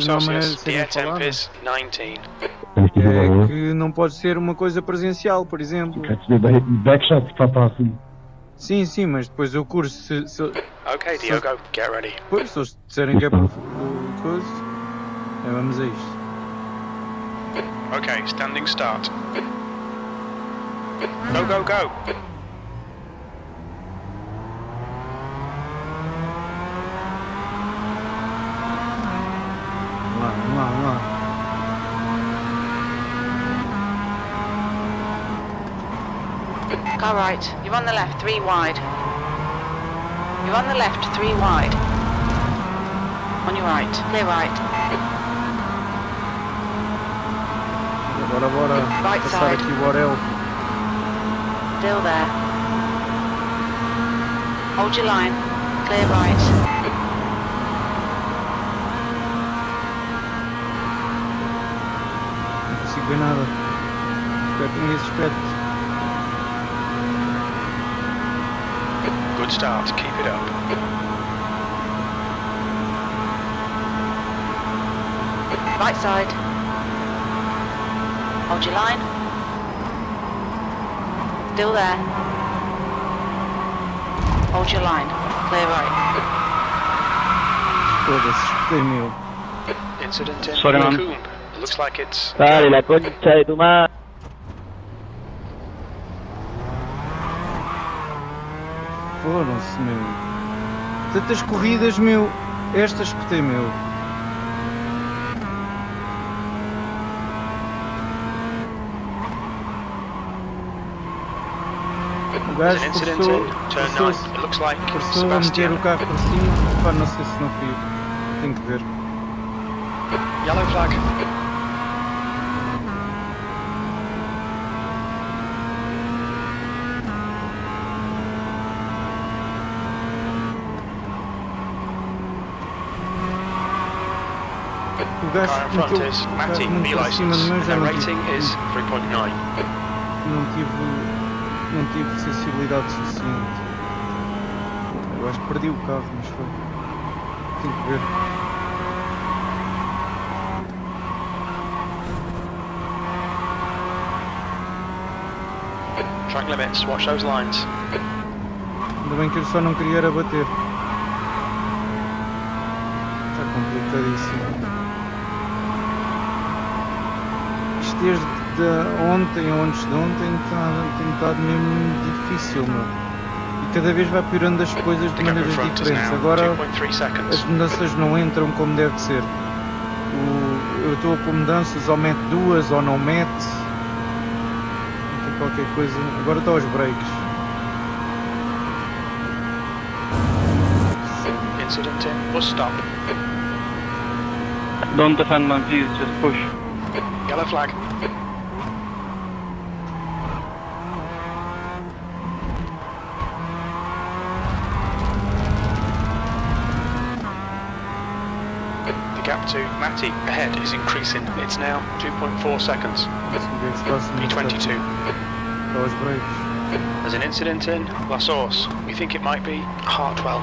Celsius, the air temp is 19. É que não pode ser uma coisa presencial, por exemplo. Backshot para a próxima. Sim, sim, mas depois o curso Ok, Diogo, get ready. Pois, se eles disserem que é por coisa, vamos a isto. Ok, standing start. Go, go, go! Vamos lá, vamos lá. Car right, you're on the left, 3 wide. You're on the left, 3 wide. On your right, clear right. Bora Right passar side. aqui o Orel. Still there. Hold your line, clear right. Não consigo ver nada. Espero que ninguém se espete. Good start, keep it up. Right side. Hold your line. Still there. Hold your line. Clear right. Foda-se, espetei meu. Incident in Sorry, man. Simucube. Looks like it's... Dale, la concha de tu madre. Foram-se, meu. Tantas corridas, meu. Esta espetei meu. O There's gajo an incident forçou, in turn 9. It looks like forçou a meter Sebastian. o carro para cima. Pá, não sei se não fui eu. Tenho que ver. Yellow flag. O gajo Car in front meteu is o carro Matty, muito B para cima license. de mim, And já their não rating tive, is 3.9. não tive sensibilidade suficiente. Eu acho que perdi o carro, mas foi. Tenho que ver. Track limits, watch those lines. Ainda bem que eu só não queria era bater. Está complicadíssimo. Isto desde ontem ou antes de ontem tem estado mesmo difícil, meu. E cada vez vai piorando as coisas de The gap in maneiras front is diferentes. now Agora 2.3 as seconds. mudanças não entram como deve ser. Eu estou com mudanças, ou mete duas ou não mete. Qualquer coisa. Agora está aos breaks. Incident in bus stop. Don't defend man, please, just push. Yellow flag. The gap to Matty ahead is increasing. It's now 2.4 seconds. P22. Está aos breaks. There's an incident in La Source. We think it might be Hartwell.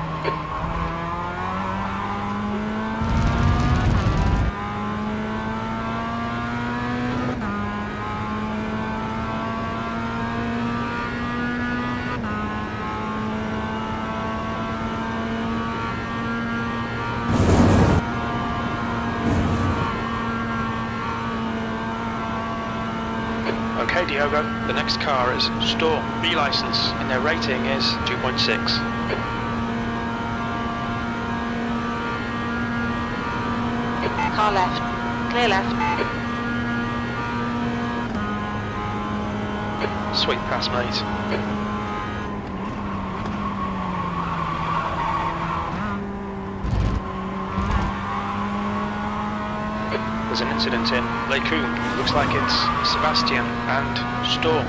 Okay, Diogo, the next car is Storm, B license, and their rating is 2.6. Car left, clear left. Sweet pass, mate. There's an incident in Lacombe. Looks like it's Sebastian and Storm.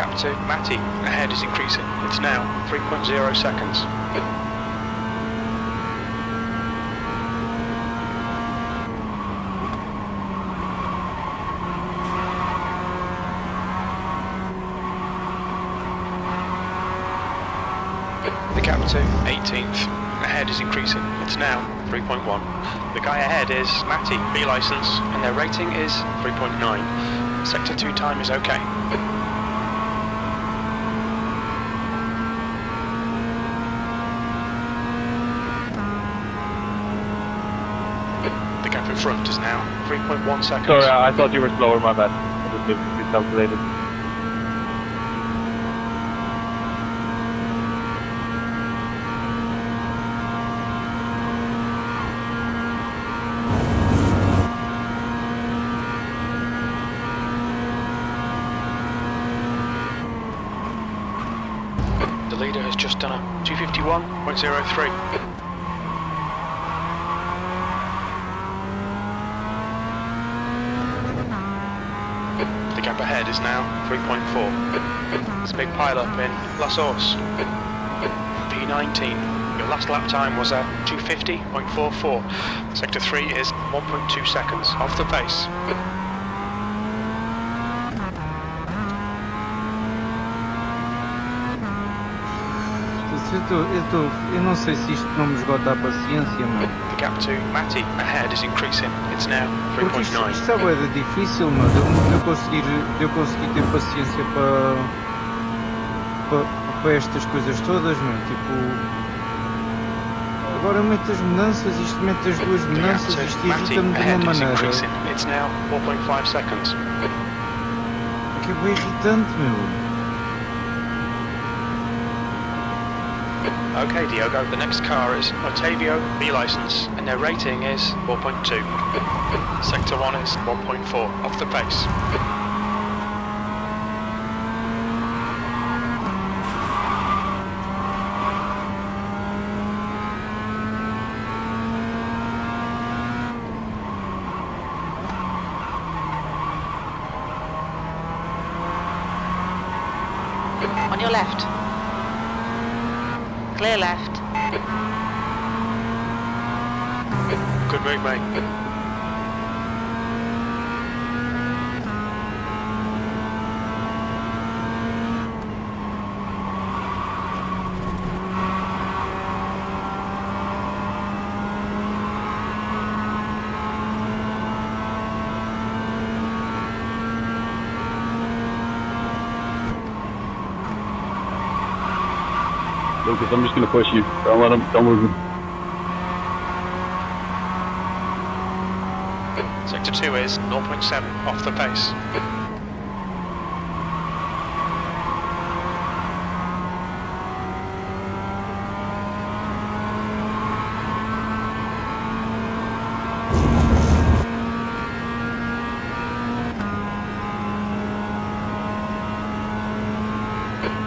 gap to Matty ahead is increasing. It's now 3.0 seconds. The gap to 18th ahead is increasing. It's now 3.1. The guy ahead is Matty, B license, and their rating is 3.9. Sector 2 time is okay. The gap in front is now 3.1 seconds. Sorry, I thought you were slower, my bad. I just miscalculated. The leader has just done a 251.03. The gap ahead is now 3.4. There's a big pile-up in La Source. P19. Your last lap time was at 250.44. Sector 3 is 1.2 seconds off the pace. Eu não sei se isto não me esgota a paciência, meu. The gap to Matty ahead is increasing. It's now Porque isto 3.9. sabe, é difícil, meu, de eu conseguir ter paciência para estas coisas todas, meu. Tipo, agora mete as mudanças, isto mete as duas The gap mudanças, to isto Matty irrita-me de ahead uma is maneira. increasing. It's now 4.5 seconds. Que é bem irritante, meu. Okay, Diogo, the next car is Otavio, B license, and their rating is 4.2. Sector 1 is 1.4, off the pace. On your left. Clear left. Good move, mate. Lucas, I'm just going to push you. Don't move me. Sector 2 is 0.7, off the pace.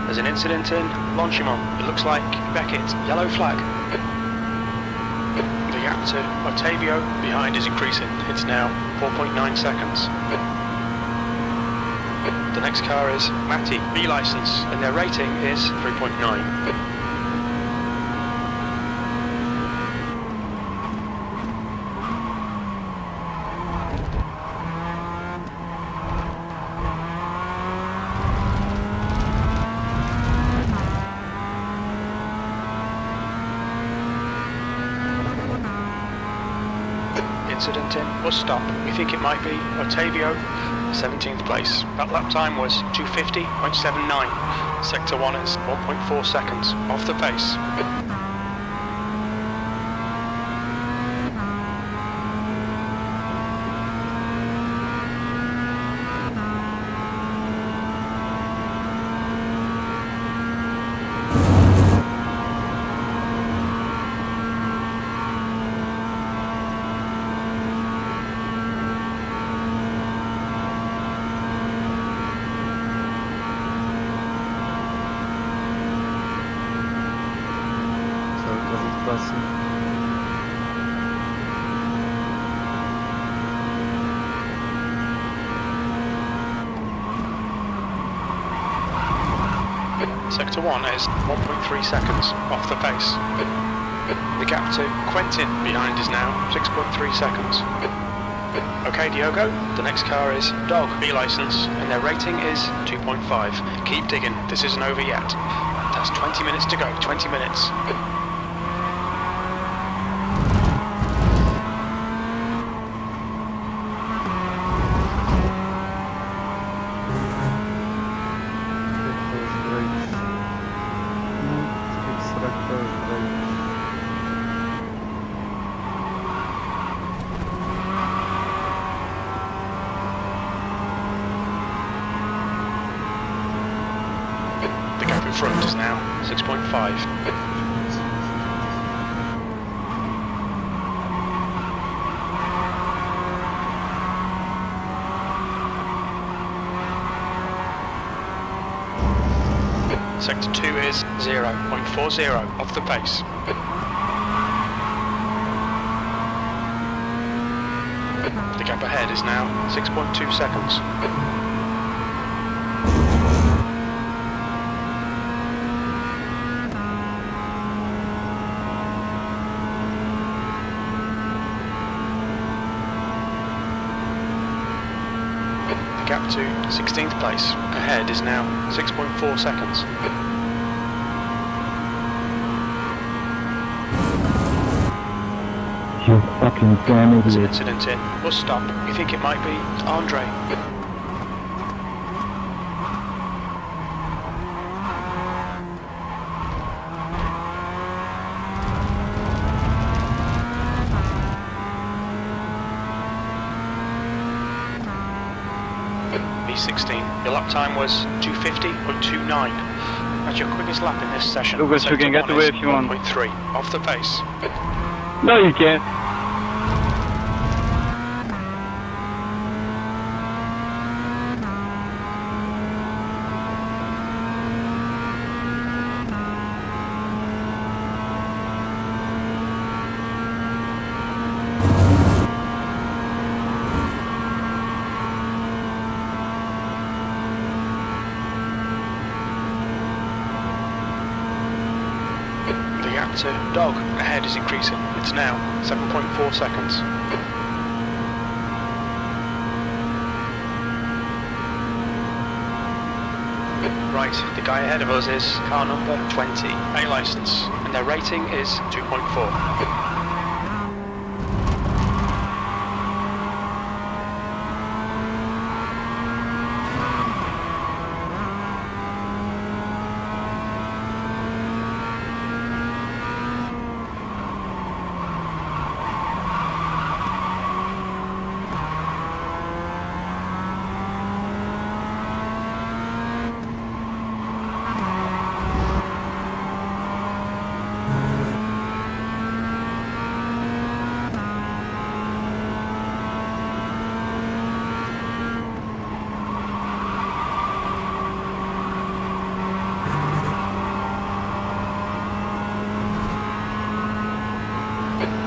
There's an incident in Longchamp. It looks like Beckett, yellow flag. The gap to Otavio behind is increasing. It's now 4.9 seconds. The next car is Matty, B license, and their rating is 3.9. Incident in bus stop. We think it might be Otavio, 17th place. That lap time was 250.79. Sector 1 is 1.4 seconds, off the pace. Sector 1 is 1.3 seconds off the pace. The gap to Quentin behind is now 6.3 seconds. Okay, Diogo, the next car is Dog, B license, and their rating is 2.5. Keep digging, this isn't over yet. That's 20 minutes to go, 20 minutes. The gap in front is now 6.5. Sector 2 is 0.40 off the pace. The gap ahead is now 6.2 seconds. The gap to 16th place ahead is now 6.4 seconds. You fucking damn There's an idiot. incident in bus stop. You think it might be Andre? B16. Your lap time was 2:50.29. That's your quickest lap in this session. Lucas, you can get away if you want. 1.3 off the pace. No, you can't. The gap to Dog ahead is increasing. It's now 7.4 seconds. Right, the guy ahead of us is car number 20, A license, and their rating is 2.4.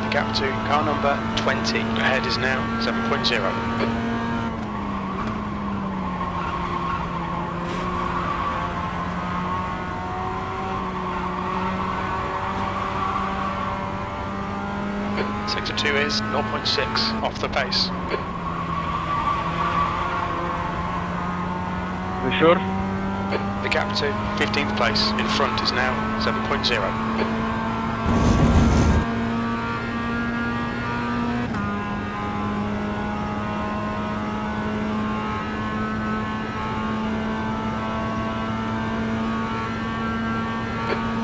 The gap to car number 20 ahead is now 7.0. Sector 2 is 0.6 off the pace. You sure? The gap to 15th place in front is now 7.0.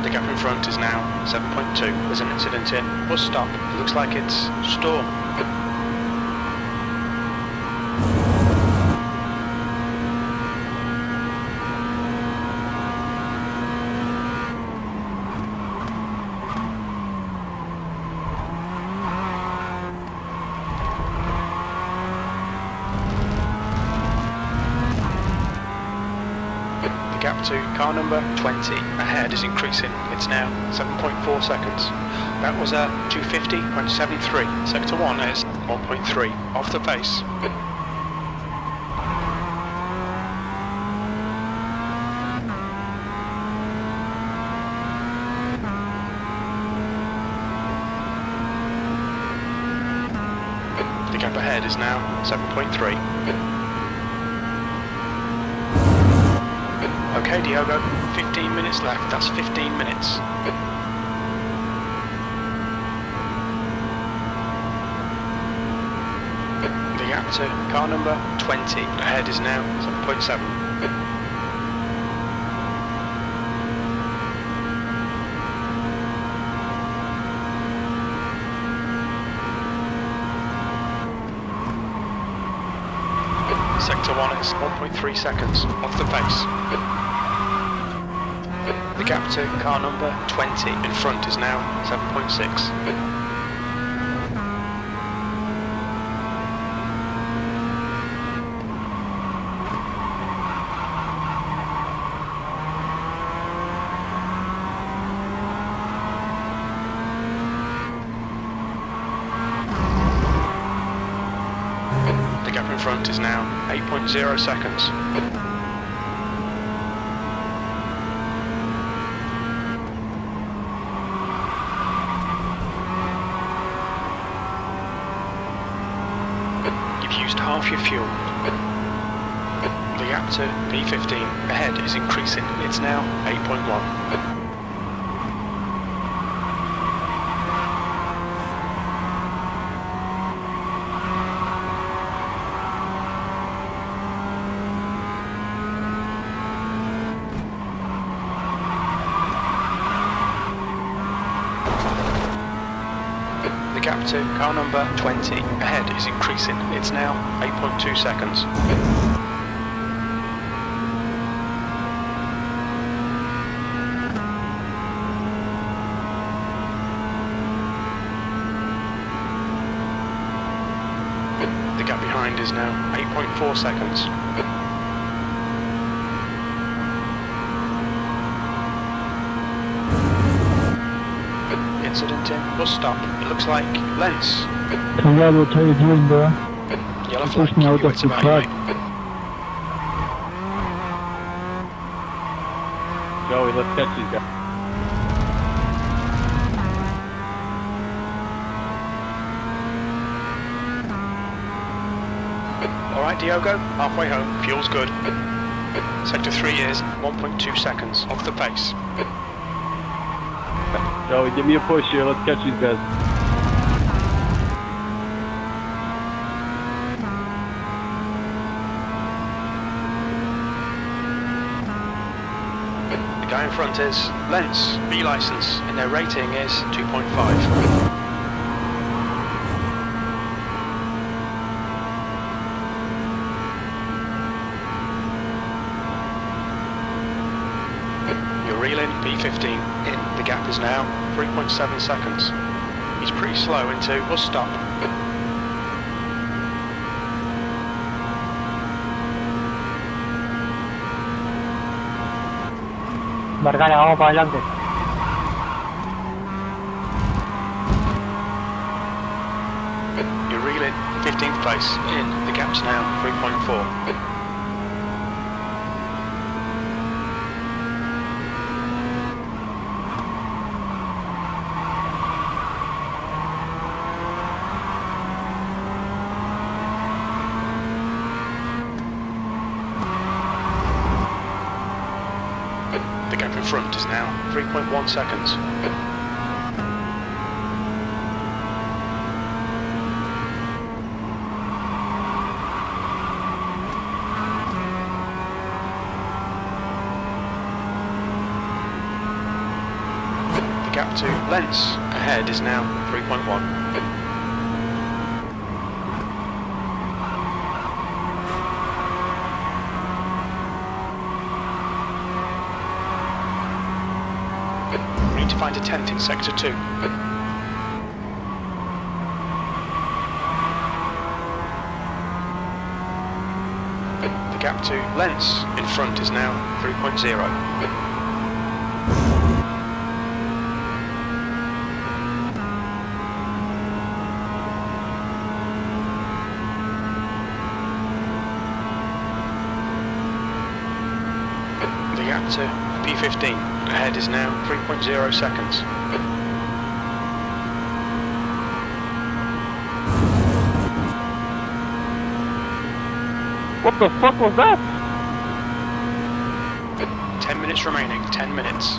The gap in front is now 7.2. There's an incident in bus stop. It looks like it's Storm. The gap to car number 20 ahead is increasing. It's now 7.4 seconds. That was a 2:50.73. Sector 1 is 1.3 off the pace. The gap ahead is now 7.3. Okay, Diogo, 15 minutes left. That's 15 minutes. The gap to car number 20 ahead is now 7.7. Sector 1 is 1.3 seconds off the pace. The gap to car number 20 in front is now 7.6. The gap in front is now 8.0 seconds. You've used half your fuel. The gap to P15 ahead is increasing. It's now 8.1. The gap to car number 20 ahead is increasing. It's now 8.2 seconds. The gap behind is now 8.4 seconds. Incident in bus stop. It looks like Lens. Conrad will tell you deals, bro. Yellow flag. Push me out You of the evacuate. truck. Joey, let's catch these guys. Alright, Diogo, halfway home, fuel's good. Sector 3 is 1.2 seconds off the pace. Joey, give me a push here. Let's catch these guys. The guy in front is Lens, B license, and their rating is 2.5. You're reeling P15 in. The gap is now 3.7 seconds. He's pretty slow into bus stop. Marcale, vamos para adelante. You're reeling 15th place in. The gap's now 3.4. The gap in front is now 3.1 seconds. The gap to Lens ahead is now 3.1. We need to find a tent in Sector 2. The gap to Lens in front is now 3.0. The gap to P15 ahead is now 3.0 seconds. What the fuck was that? 10 minutes remaining, 10 minutes.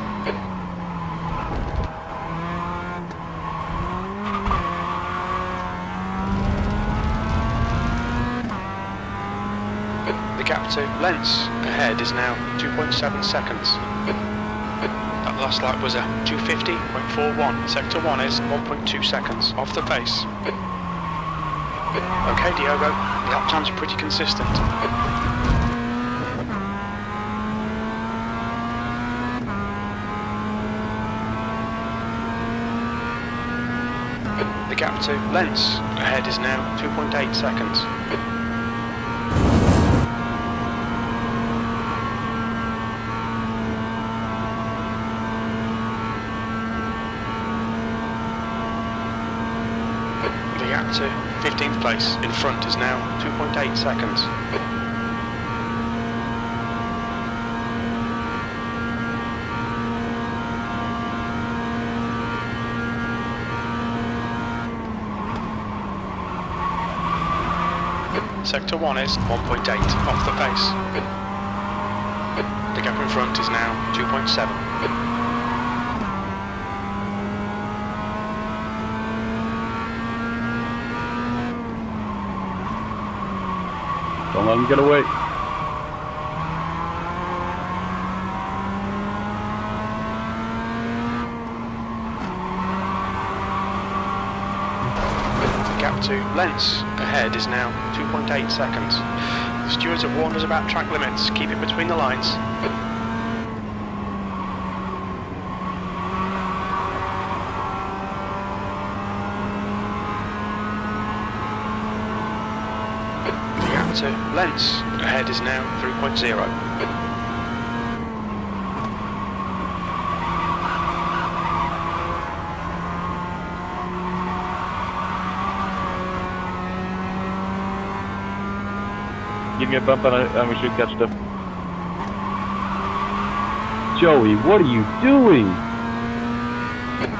The gap to Lens ahead is now 2.7 seconds. That last lap was a 250.41. Sector 1 is 1.2 seconds off the pace. Okay, Diogo, the lap times are pretty consistent. The gap to Lens ahead is now 2.8 seconds. The gap to 15th place in front is now 2.8 seconds. Sector 1 is 1.8 off the pace. The gap in front is now 2.7. Don't let him get away. The gap to Lens ahead is now 2.8 seconds. The stewards have warned us about track limits. Keep it between the lines. The gap to Lens ahead is now 3.0. Give me a bump and we should catch them. Joey, what are you doing?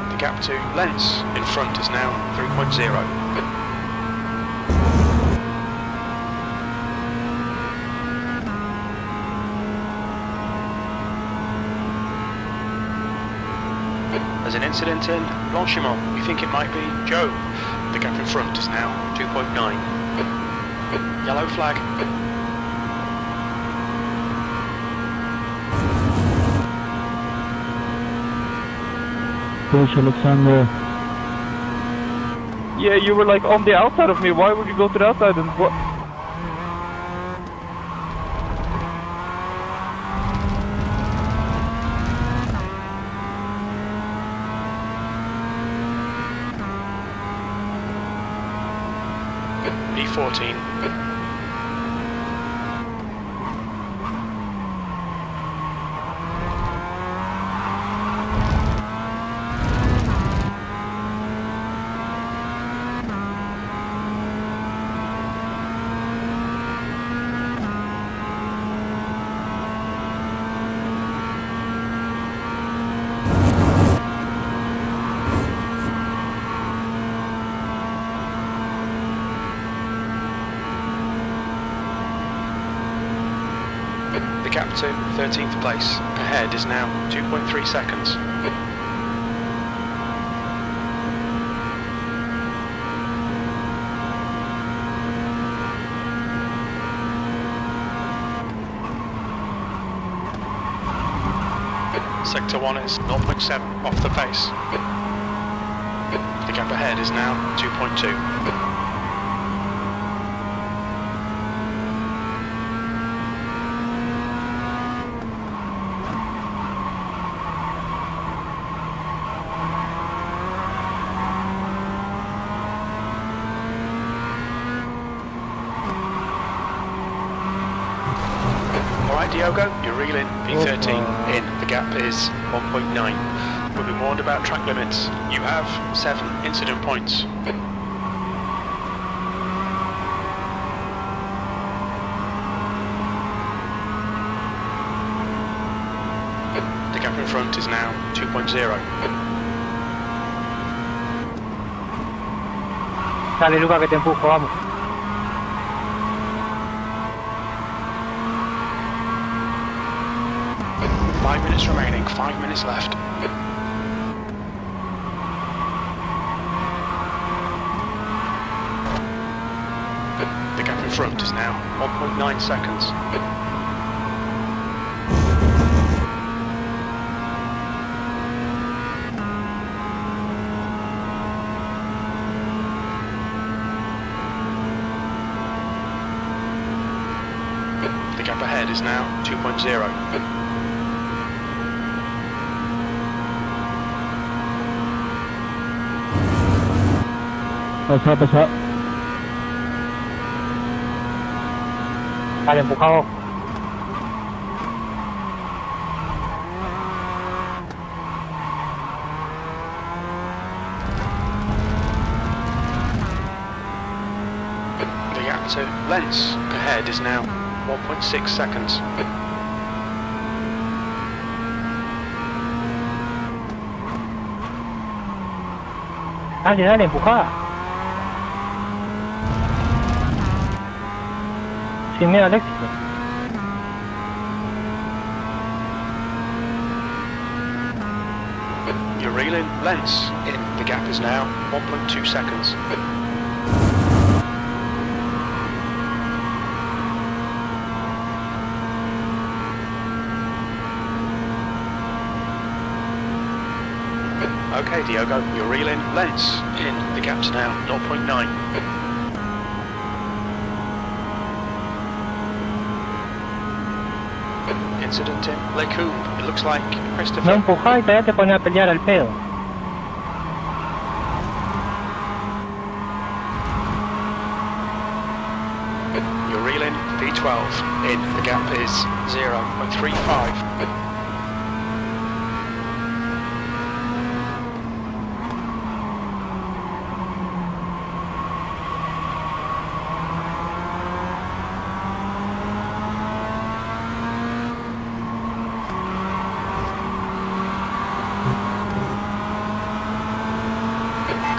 The gap to Lens in front is now 3.0. There's an incident in Blanchimont. We think it might be Joe. The gap in front is now 2.9. Yellow flag. Push, Alexander. Yeah, you were like on the outside of me. Why would you go to the outside and what? P14. The gap to 13th place ahead is now 2.3 seconds. Sector 1 is 0.7 off the pace. The gap ahead is now 2.2. Alright Diogo, you're reeling. P13 in. The gap is 1.9. We've been warned about track limits. You have 7 incident points. The gap in front is now 2.0. Dale, Luca, que te empujo, vamos. 5 minutes remaining, 5 minutes left. The gap in front is now 1.9 seconds. The gap ahead is now 2.0. Pasa. Dale, empujado. The gap to Lens ahead is now 1.6 seconds. Dale, empujada. Sin miedo al éxito. You're reeling Lens in. The gap is now 1.2 seconds. Okay, Diogo, you're reeling Lens in. The gap's now 0.9. Incident in Lecumbe. It looks like No Christopher. empujaba y todavía te ponía a pelear al pedo. You're reeling P12 in. The gap is 0.35.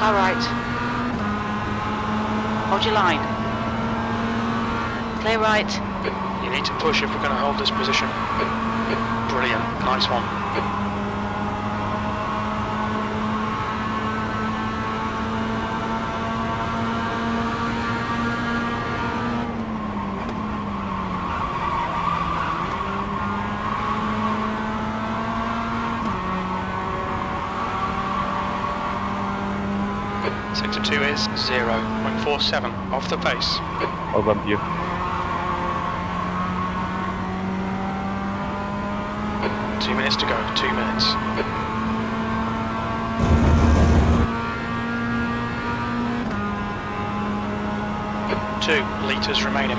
All right. Hold your line. Clear right. You need to push if we're going to hold this position. Brilliant. Nice one. Sector 2 is 0.47 off the pace. Well done to you. 2 minutes to go, 2 minutes. 2 litres remaining.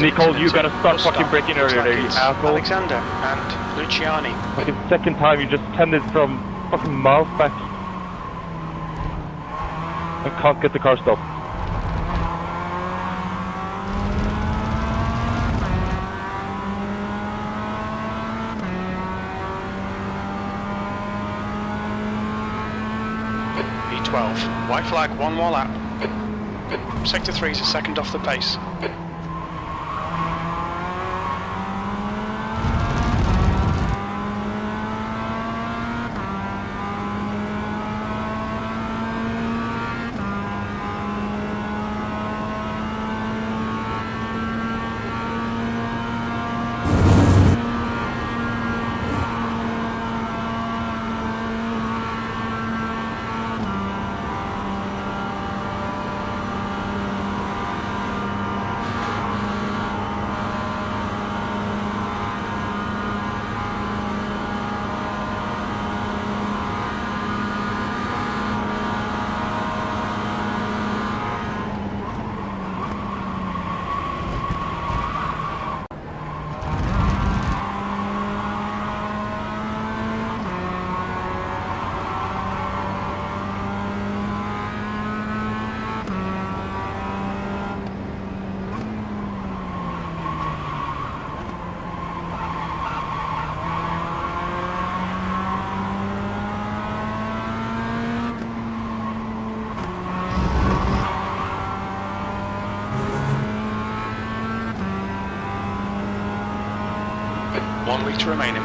Nicole, you gotta start fucking braking earlier there, you asshole. Alexander and Luciani. Fucking second time you just tended from fucking miles back. I can't get the car stopped. P12. White flag, one more lap. Sector 3 is a second off the pace. 1 litre remaining.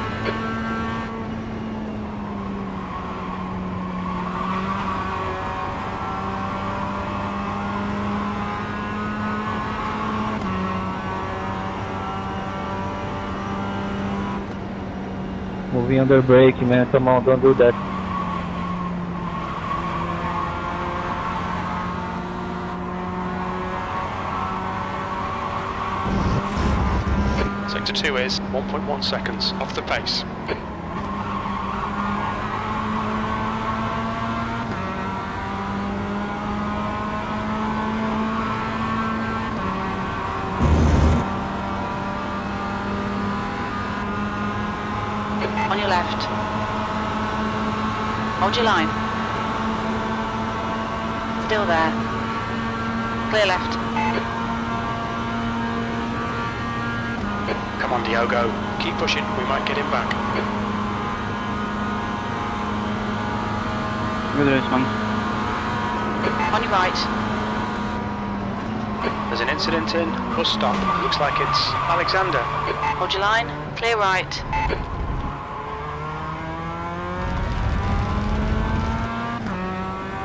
Moving under brake, man. Come on, don't do that. Sector 2 is 1.1 seconds off the pace. On your left. Hold your line. Still there. Clear left. Come on, Diogo. Keep pushing. We might get him back. Good race, man. On your right. There's an incident in bus stop. Looks like it's Alexander. Hold your line. Clear right.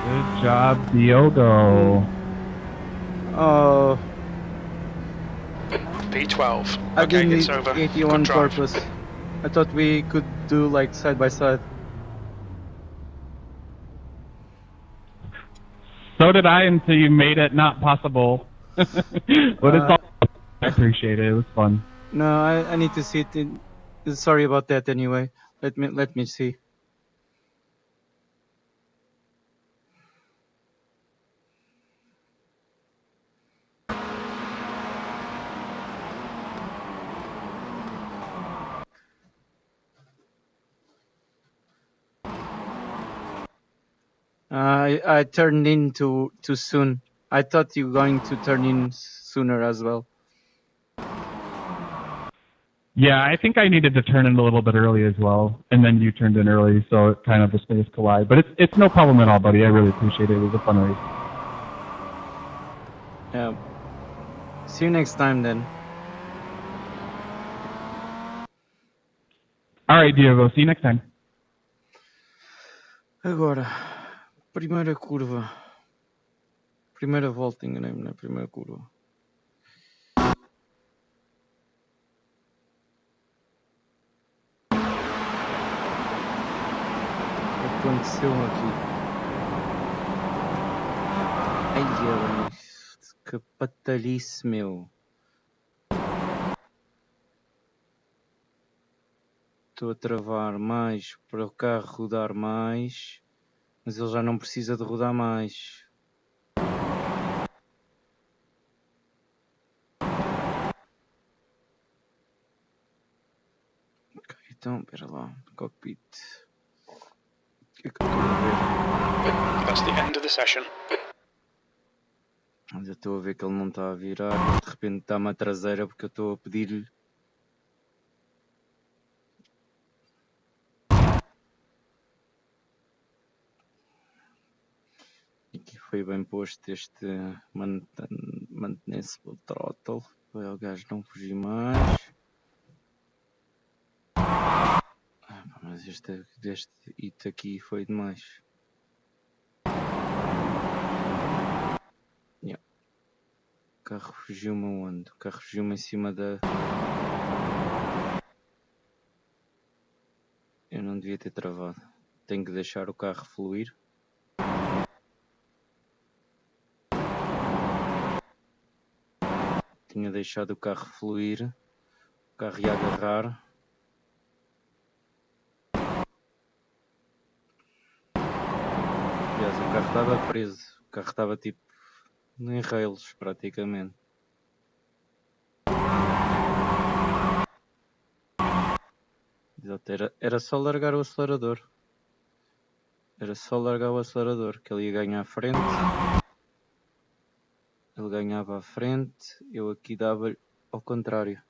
Good job, Diogo. Oh, P12. I Okay, didn't it's need over. 81 Good drive. purpose. I thought we could do like side by side. So did I until you made it not possible. But it's all. I appreciate it. It was fun. No, I need to see it. Sorry about that. Anyway, let me see. I turned in too soon. I thought you were going to turn in sooner as well. Yeah, I think I needed to turn in a little bit early as well, and then you turned in early, so it kind of the space collide. But it's no problem at all, buddy. I really appreciate it. It was a fun race. Yeah. See you next time then. All right, Diogo. See you next time. Agora, primeira curva. Primeira volta, enganei-me na primeira curva. O que aconteceu aqui? Ai, que patalice, meu. Estou a travar mais para o carro rodar mais, mas ele já não precisa de rodar mais. Ok, então, espera lá, cockpit. O que é que eu estou a ver? That's the end of the session. Mas eu estou a ver que ele não está a virar, de repente está-me a traseira porque eu estou a pedir-lhe. Aqui foi bem posto este maintenance throttle para o gajo não fugir mais. Mas este hit aqui foi demais. Yeah. O carro fugiu-me aonde? O carro fugiu-me em cima da... Eu não devia ter travado. Tenho que deixar o carro fluir. Tinha deixado o carro fluir. O carro ia agarrar. Aliás, o carro estava preso. O carro estava tipo em rails praticamente. Exato, era só largar o acelerador. Era só largar o acelerador que ele ia ganhar à frente. Ele ganhava à frente, eu aqui dava ao contrário.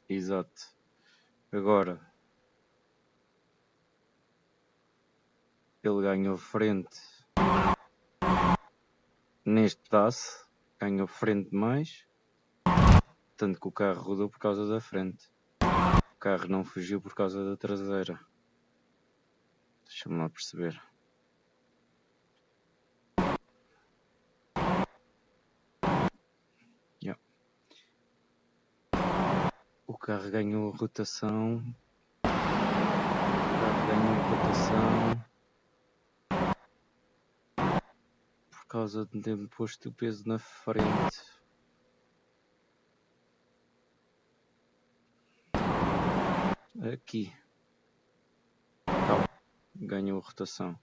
Exato. Agora ele ganhou frente neste pedaço, ganhou frente mais. Tanto que o carro rodou por causa da frente. O carro não fugiu por causa da traseira. Deixa-me lá perceber. Yeah. O carro ganhou rotação. Por causa de ter posto o peso na frente. Aqui. Calma. Ganhou rotação.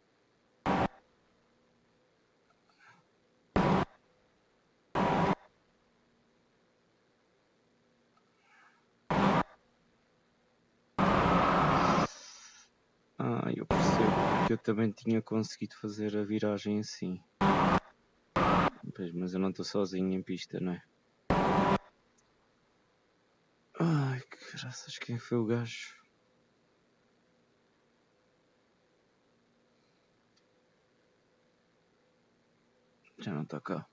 Eu percebo que eu também tinha conseguido fazer a viragem assim. Pois, mas eu não estou sozinho em pista, não é? Ai, que graças, quem foi o gajo? Já não está cá.